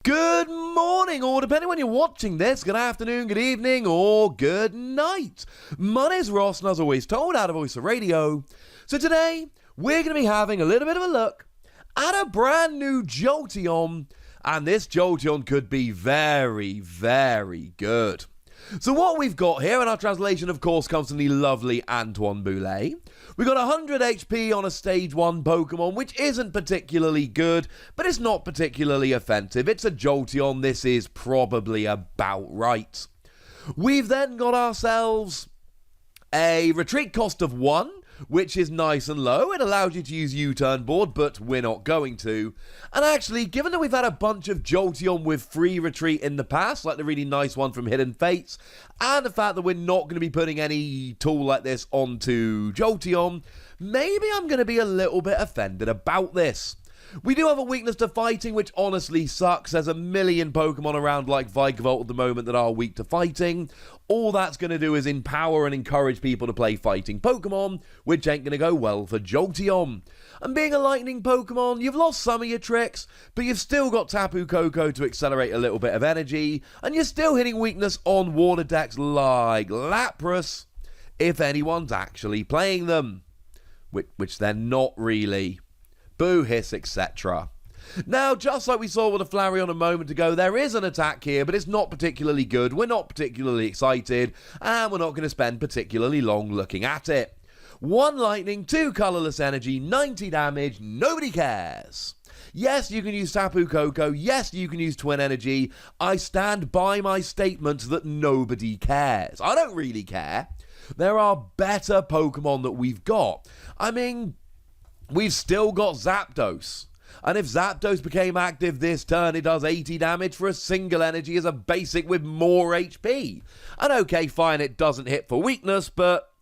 Good morning, or depending when you're watching this, good afternoon, good evening, or good night. My name's Ross, and as always told, out of Voice of Radio. So today, we're going to be having a little bit of a look at a brand new Jolteon, and this Jolteon could be very, very good. So what we've got here, and our translation of course comes from the lovely Antoine Boulet. We've got 100 HP on a stage 1 Pokemon, which isn't particularly good, but it's not particularly offensive. It's a Jolteon, this is probably about right. We've then got ourselves a retreat cost of 1, which is nice and low. It allows you to use U-turn board, but we're not going to. And actually, given that we've had a bunch of Jolteon with free retreat in the past, like the really nice one from Hidden Fates, and the fact that we're not going to be putting any tool like this onto Jolteon, maybe I'm going to be a little bit offended about this. We do have a weakness to fighting, which honestly sucks. There's a million Pokemon around like Vikavolt at the moment that are weak to fighting. All that's going to do is empower and encourage people to play fighting Pokemon, which ain't going to go well for Jolteon. And being a lightning Pokemon, you've lost some of your tricks, but you've still got Tapu Koko to accelerate a little bit of energy, and you're still hitting weakness on water decks like Lapras, if anyone's actually playing them. Which they're not really. Boo, hiss, etc. Now, just like we saw with a Flareon a moment ago, there is an attack here, but it's not particularly good. We're not particularly excited, and we're not going to spend particularly long looking at it. 1 lightning, 2 colorless energy, 90 damage, nobody cares. Yes, you can use Tapu Koko. Yes, you can use Twin Energy. I stand by my statement that nobody cares. I don't really care. There are better Pokemon that we've got. I mean, we've still got Zapdos. And if Zapdos became active this turn, it does 80 damage for a single energy as a basic with more HP. And okay, fine, it doesn't hit for weakness, but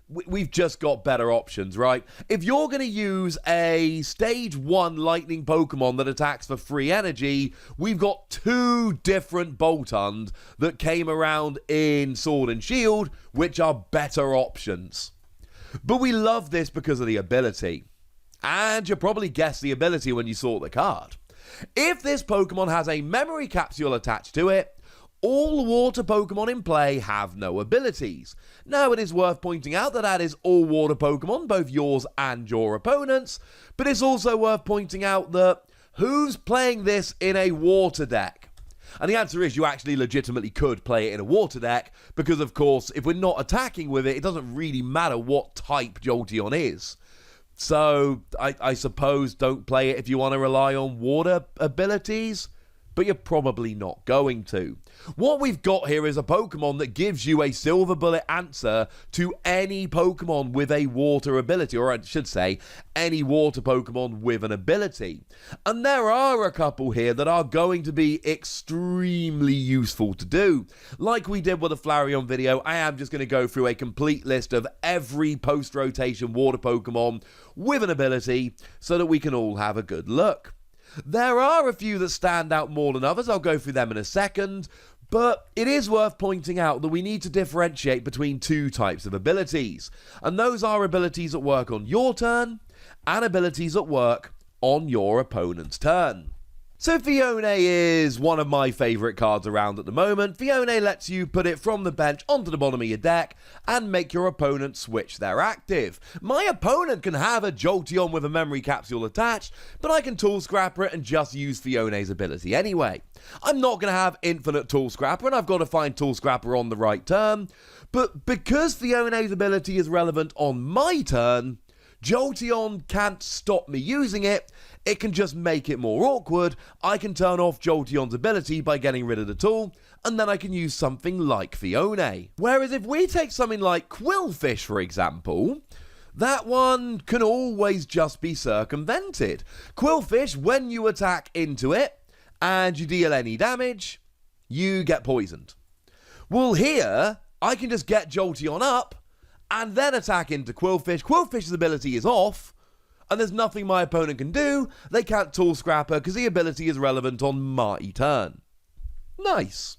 we've just got better options, right? If you're going to use a stage 1 lightning Pokemon that attacks for free energy, we've got 2 different Boltund that came around in Sword and Shield, which are better options. But we love this because of the ability. And you probably guessed the ability when you saw the card. If this Pokemon has a memory capsule attached to it, all water Pokemon in play have no abilities. Now, it is worth pointing out that is all water Pokemon, both yours and your opponent's, but it's also worth pointing out that who's playing this in a water deck? And the answer is you actually legitimately could play it in a water deck, because of course, if we're not attacking with it, it doesn't really matter what type Jolteon is. So, I suppose don't play it if you want to rely on water abilities, but you're probably not going to. What we've got here is a Pokemon that gives you a Silver Bullet answer to any Pokemon with a water ability, or I should say, any water Pokemon with an ability. And there are a couple here that are going to be extremely useful to do. Like we did with the Flareon video, I am just going to go through a complete list of every post-rotation water Pokemon with an ability so that we can all have a good look. There are a few that stand out more than others, I'll go through them in a second, but it is worth pointing out that we need to differentiate between 2 types of abilities, and those are abilities that work on your turn, and abilities that work on your opponent's turn. So Fiona is one of my favourite cards around at the moment. Fiona lets you put it from the bench onto the bottom of your deck and make your opponent switch their active. My opponent can have a Jolteon with a memory capsule attached, but I can Tool Scrapper it and just use Fiona's ability anyway. I'm not going to have infinite Tool Scrapper, and I've got to find Tool Scrapper on the right turn, but because Fiona's ability is relevant on my turn, Jolteon can't stop me using it, it can just make it more awkward. I can turn off Jolteon's ability by getting rid of the tool, and then I can use something like Fiona. Whereas if we take something like Quillfish, for example, that one can always just be circumvented. Quillfish, when you attack into it, and you deal any damage, you get poisoned. Well, here, I can just get Jolteon up, and then attack into Quillfish. Quillfish's ability is off, and there's nothing my opponent can do. They can't Tool Scrapper because the ability is relevant on my turn. Nice.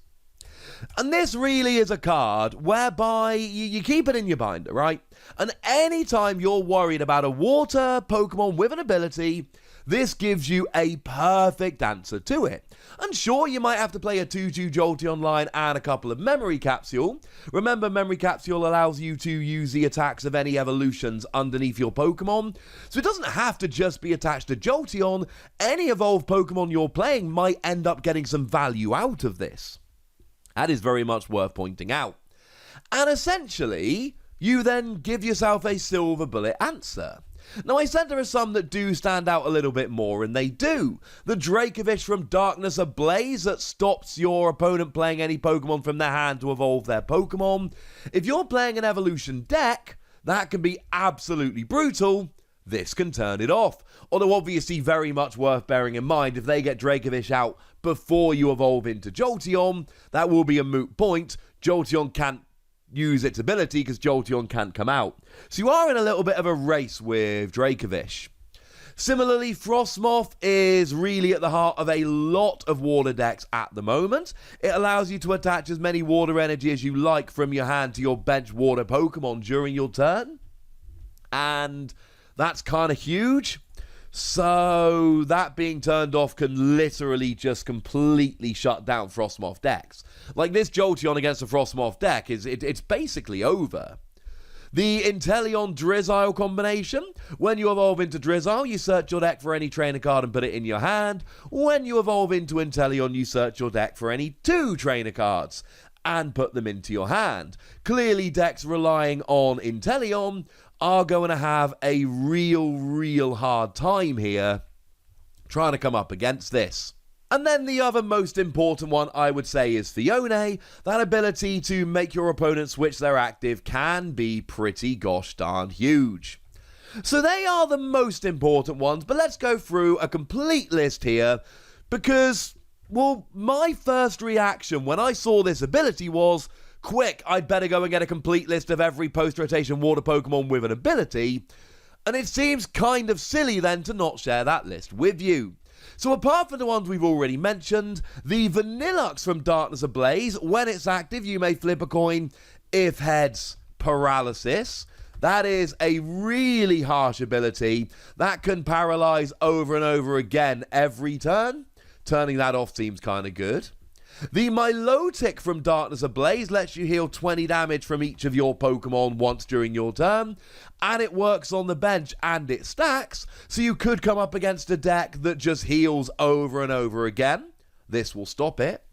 And this really is a card whereby you keep it in your binder, right? And anytime you're worried about a water Pokemon with an ability, this gives you a perfect answer to it. And sure, you might have to play a 2-2 Jolteon line and a couple of Memory Capsule. Remember, Memory Capsule allows you to use the attacks of any evolutions underneath your Pokemon, so it doesn't have to just be attached to Jolteon. Any evolved Pokemon you're playing might end up getting some value out of this. That is very much worth pointing out. And essentially, you then give yourself a silver bullet answer. Now, I said there are some that do stand out a little bit more, and they do. The Dracovish from Darkness Ablaze that stops your opponent playing any Pokemon from their hand to evolve their Pokemon. If you're playing an evolution deck, that can be absolutely brutal. This can turn it off. Although obviously very much worth bearing in mind, if they get Dracovish out before you evolve into Jolteon, that will be a moot point. Jolteon can't use its ability because Jolteon can't come out. So you are in a little bit of a race with Dracovish. Similarly, Frostmoth is really at the heart of a lot of water decks at the moment. It allows you to attach as many water energy as you like from your hand to your bench water Pokemon during your turn. And that's kind of huge. So that being turned off can literally just completely shut down Frostmoth decks. Like this Jolteon against a Frostmoth deck, it's basically over. The Inteleon Drizzile combination. When you evolve into Drizzile, you search your deck for any trainer card and put it in your hand. When you evolve into Inteleon, you search your deck for any 2 trainer cards and put them into your hand. Clearly, decks relying on Inteleon are going to have a real hard time here trying to come up against this. And then the other most important one, I would say, is Fiona. That ability to make your opponent switch their active can be pretty gosh darn huge. So they are the most important ones, but let's go through a complete list here because, well, my first reaction when I saw this ability was, quick, I'd better go and get a complete list of every post-rotation water Pokemon with an ability, and it seems kind of silly then to not share that list with you. So apart from the ones we've already mentioned, the Vanillux from Darkness Ablaze, when it's active you may flip a coin. If heads, paralysis. That is a really harsh ability that can paralyze over and over again every turn. Turning that off seems kind of good. The Milotic from Darkness Ablaze lets you heal 20 damage from each of your Pokemon once during your turn, and it works on the bench and it stacks, so you could come up against a deck that just heals over and over again. This will stop it.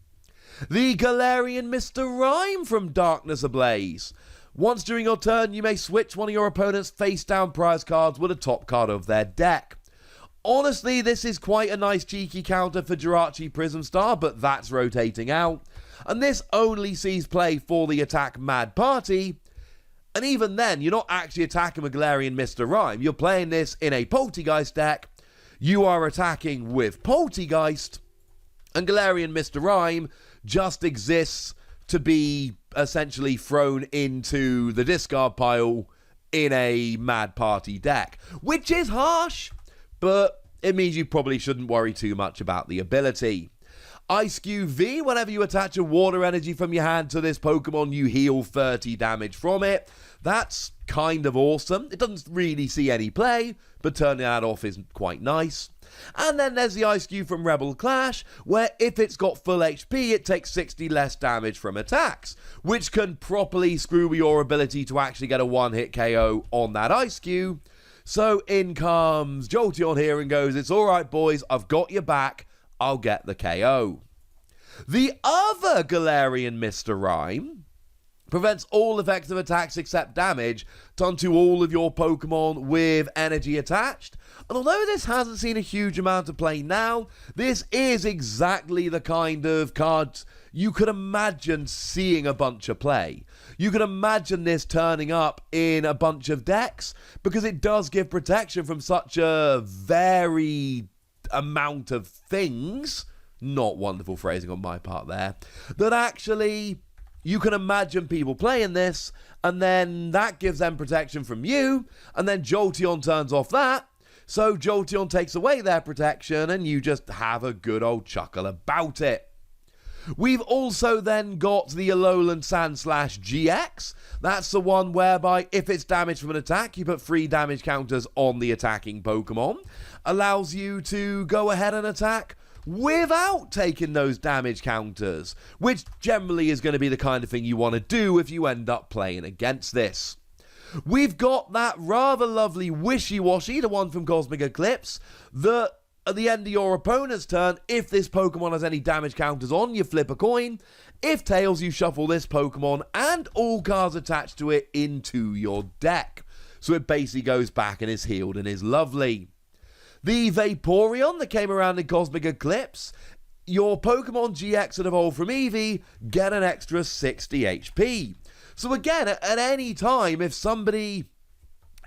The Galarian Mr. Rime from Darkness Ablaze. Once during your turn, you may switch one of your opponent's face-down prize cards with a top card of their deck. Honestly, this is quite a nice cheeky counter for Jirachi Prism Star, but that's rotating out. And this only sees play for the attack Mad Party. And even then, you're not actually attacking a Galarian Mr. Rime. You're playing this in a Poltegeist deck. You are attacking with Poltegeist. And Galarian Mr. Rime just exists to be essentially thrown into the discard pile in a Mad Party deck. Which is harsh, but it means you probably shouldn't worry too much about the ability. Ice Cube V, whenever you attach a water energy from your hand to this Pokemon, you heal 30 damage from it. That's kind of awesome. It doesn't really see any play, but turning that off is quite nice. And then there's the Ice Cube from Rebel Clash, where if it's got full HP, it takes 60 less damage from attacks, which can properly screw your ability to actually get a one-hit KO on that Ice Cube. So in comes Jolteon here and goes, it's alright boys, I've got your back, I'll get the KO. The other Galarian Mr. Rime prevents all effective attacks except damage done to all of your Pokemon with energy attached. And although this hasn't seen a huge amount of play now, this is exactly the kind of card you could imagine seeing a bunch of play. You could imagine this turning up in a bunch of decks because it does give protection from such a varied amount of things. Not wonderful phrasing on my part there. That actually you can imagine people playing this, and then that gives them protection from you, and then Jolteon turns off that. So Jolteon takes away their protection, and you just have a good old chuckle about it. We've also then got the Alolan Sandslash GX. That's the one whereby if it's damaged from an attack, you put 3 damage counters on the attacking Pokemon. Allows you to go ahead and attack without taking those damage counters, which generally is going to be the kind of thing you want to do if you end up playing against this. We've got that rather lovely Wishy-Washy, the one from Cosmic Eclipse, that at the end of your opponent's turn, if this Pokemon has any damage counters on, you flip a coin. If Tails, you shuffle this Pokemon and all cards attached to it into your deck. So it basically goes back and is healed and is lovely. The Vaporeon that came around in Cosmic Eclipse, your Pokemon GX that evolved from Eevee get an extra 60 HP. So again, at any time, if somebody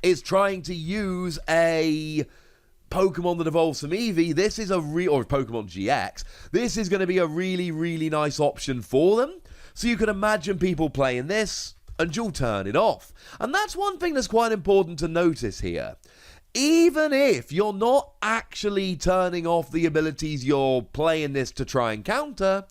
is trying to use a Pokemon that evolves from Eevee, this is or Pokemon GX, this is going to be a really, really nice option for them. So you can imagine people playing this and you'll turn it off. And that's one thing that's quite important to notice here. Even if you're not actually turning off the abilities you're playing this to try and counter,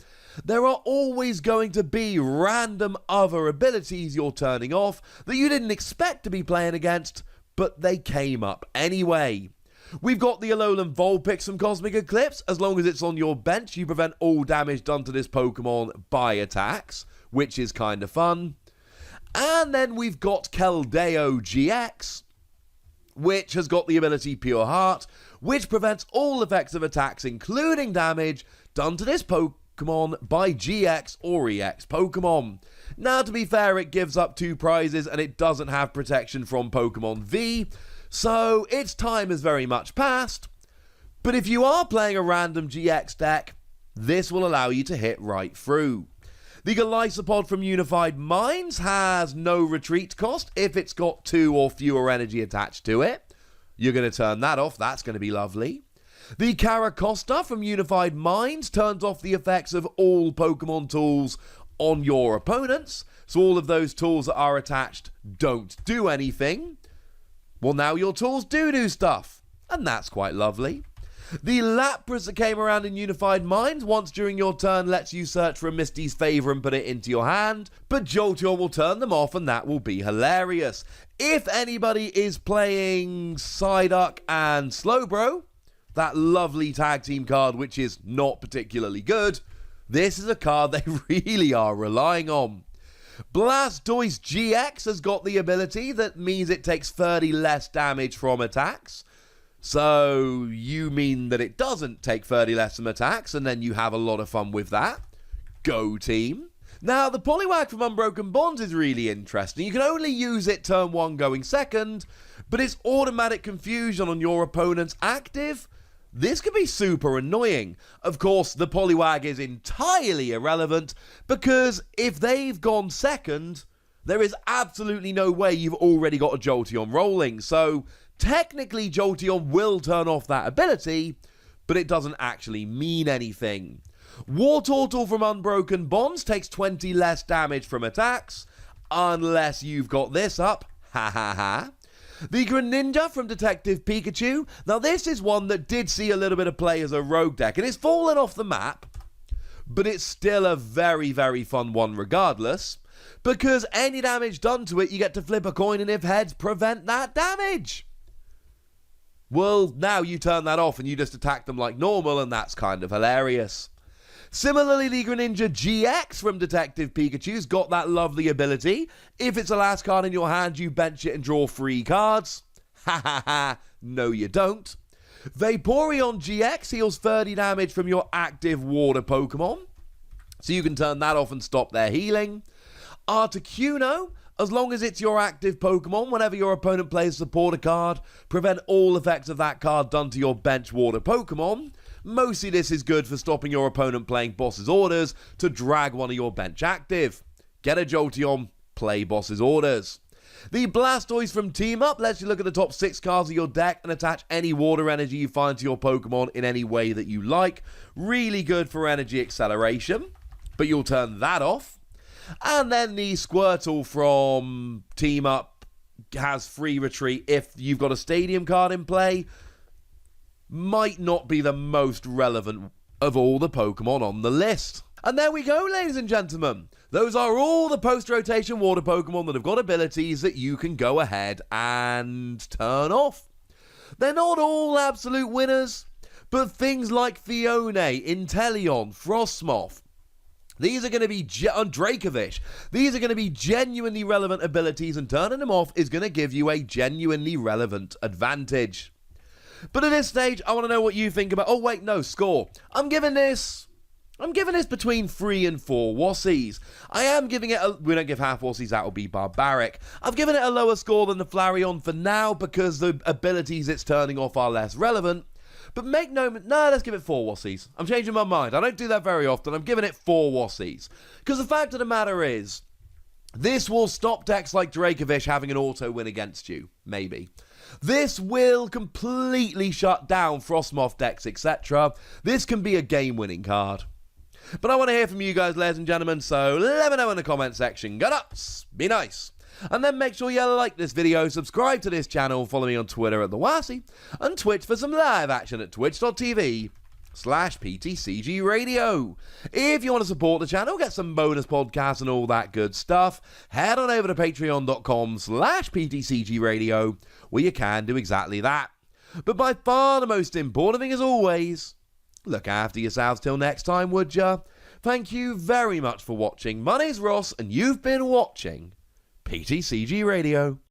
there are always going to be random other abilities you're turning off that you didn't expect to be playing against, but they came up anyway. We've got the Alolan Vulpix from Cosmic Eclipse. As long as it's on your bench, you prevent all damage done to this Pokemon by attacks, which is kind of fun. And then we've got Keldeo GX, which has got the ability Pure Heart, which prevents all effects of attacks, including damage, done to this Pokemon by GX or EX Pokemon. Now, to be fair, it gives up 2 prizes, and it doesn't have protection from Pokemon V, so its time has very much passed. But if you are playing a random GX deck, this will allow you to hit right through. The Golisopod from Unified Minds has no retreat cost if it's got 2 or fewer energy attached to it. You're going to turn that off. That's going to be lovely. The Caracosta from Unified Minds turns off the effects of all Pokemon tools on your opponents. So all of those tools that are attached don't do anything. Well, now your tools do stuff. And that's quite lovely. The Lapras that came around in Unified Minds once during your turn lets you search for a Misty's Favour and put it into your hand, but Jolteon will turn them off and that will be hilarious. If anybody is playing Psyduck and Slowbro, that lovely tag team card which is not particularly good, this is a card they really are relying on. Blastoise GX has got the ability that means it takes 30 less damage from attacks. So you mean that it doesn't take 30 less from attacks, and then you have a lot of fun with that. Go team. Now, the Poliwag from Unbroken Bonds is really interesting. You can only use it turn 1 going second, but it's automatic confusion on your opponent's active. This could be super annoying. Of course, the Poliwag is entirely irrelevant, because if they've gone second, there is absolutely no way you've already got a Jolteon rolling. So technically, Jolteon will turn off that ability, but it doesn't actually mean anything. Wartortle from Unbroken Bonds takes 20 less damage from attacks, unless you've got this up. Ha ha ha. The Greninja from Detective Pikachu. Now, this is one that did see a little bit of play as a rogue deck, and it's fallen off the map, but it's still a very, very fun one regardless, because any damage done to it, you get to flip a coin, and if heads, prevent that damage. Well, now you turn that off and you just attack them like normal, and that's kind of hilarious. Similarly, the Greninja GX from Detective Pikachu's got that lovely ability. If it's the last card in your hand, you bench it and draw 3 cards. Ha ha ha, no you don't. Vaporeon GX heals 30 damage from your active water Pokemon, so you can turn that off and stop their healing. Articuno, as long as it's your active Pokemon, whenever your opponent plays a supporter card, prevent all effects of that card done to your bench water Pokemon. Mostly this is good for stopping your opponent playing boss's orders to drag one of your bench active. Get a Jolteon, play boss's orders. The Blastoise from Team Up lets you look at the top 6 cards of your deck and attach any water energy you find to your Pokemon in any way that you like. Really good for energy acceleration, but you'll turn that off. And then the Squirtle from Team Up has free retreat if you've got a Stadium card in play. Might not be the most relevant of all the Pokemon on the list. And there we go, ladies and gentlemen. Those are all the post-rotation water Pokemon that have got abilities that you can go ahead and turn off. They're not all absolute winners, but things like Fiona, Inteleon, Frostmoth, these are going to be Dracovish. These are going to be genuinely relevant abilities, and turning them off is going to give you a genuinely relevant advantage. But at this stage, I want to know what you think about... Oh, wait, no, score. I'm giving this between 3 and 4 Wassies. I am giving it we don't give half Wassies, that will be barbaric. I've given it a lower score than the Flareon for now because the abilities it's turning off are less relevant. But make no... No, let's give it 4 Wassies. I'm changing my mind. I don't do that very often. I'm giving it 4 Wassies. Because the fact of the matter is, this will stop decks like Dracovish having an auto win against you. Maybe. This will completely shut down Frostmoth decks, etc. This can be a game-winning card. But I want to hear from you guys, ladies and gentlemen, so let me know in the comment section. Go nuts, be nice. And then make sure you like this video, subscribe to this channel, follow me on Twitter at The Wassie, and Twitch for some live action at twitch.tv/PTCG Radio. If you want to support the channel, get some bonus podcasts and all that good stuff, head on over to patreon.com/PTCG Radio, where you can do exactly that. But by far the most important thing as always, look after yourselves till next time, would ya? Thank you very much for watching. My name's Ross, and you've been watching PTCG Radio.